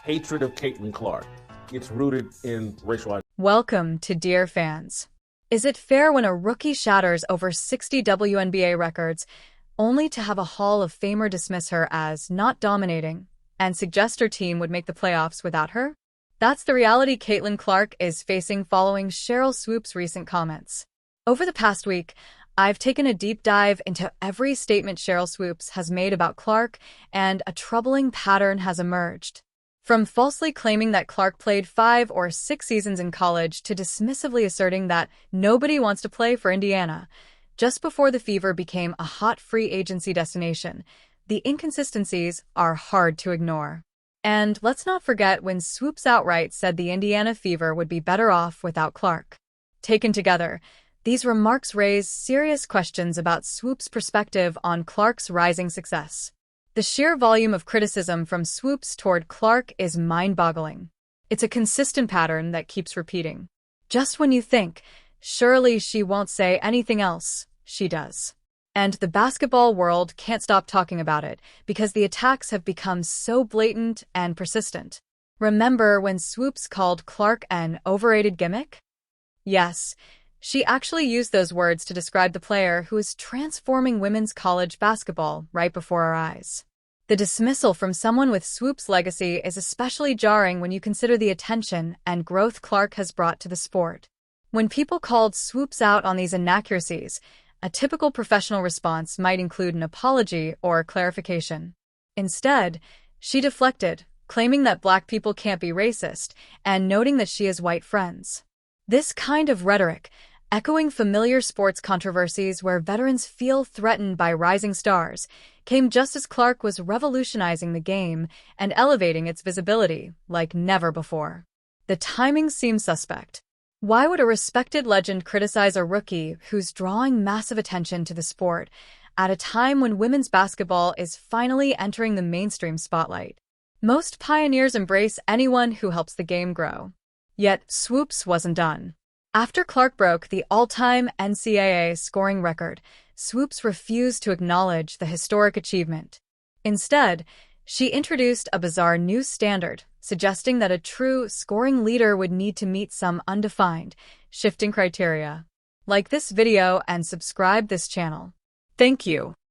hatred of Caitlin Clark. It's rooted in racial identity. Welcome to Dear Fans. Is it fair when a rookie shatters over 60 WNBA records, only to have a Hall of Famer dismiss her as not dominating and suggest her team would make the playoffs without her? That's the reality Caitlin Clark is facing following Sheryl Swoopes' recent comments. Over the past week, I've taken a deep dive into every statement Sheryl Swoopes has made about Clark, and a troubling pattern has emerged. From falsely claiming that Clark played 5 or 6 seasons in college to dismissively asserting that nobody wants to play for Indiana, just before the Fever became a hot free agency destination, the inconsistencies are hard to ignore. And let's not forget when Swoopes outright said the Indiana Fever would be better off without Clark. Taken together, these remarks raise serious questions about Swoopes' perspective on Clark's rising success. The sheer volume of criticism from Swoopes toward Clark is mind-boggling. It's a consistent pattern that keeps repeating. Just when you think, surely she won't say anything else, she does. And the basketball world can't stop talking about it because the attacks have become so blatant and persistent. Remember when Swoopes called Clark an overrated gimmick? Yes, she actually used those words to describe the player who is transforming women's college basketball right before our eyes. The dismissal from someone with Swoopes' legacy is especially jarring when you consider the attention and growth Clark has brought to the sport. When people called Swoopes out on these inaccuracies, a typical professional response might include an apology or clarification. Instead, she deflected, claiming that Black people can't be racist and noting that she has white friends. This kind of rhetoric, echoing familiar sports controversies where veterans feel threatened by rising stars, came just as Clark was revolutionizing the game and elevating its visibility like never before. The timing seems suspect. Why would a respected legend criticize a rookie who's drawing massive attention to the sport at a time when women's basketball is finally entering the mainstream spotlight? Most pioneers embrace anyone who helps the game grow. Yet, Swoopes wasn't done. After Clark broke the all-time NCAA scoring record, Swoopes refused to acknowledge the historic achievement. Instead, she introduced a bizarre new standard, suggesting that a true scoring leader would need to meet some undefined, shifting criteria. Like this video and subscribe this channel. Thank you.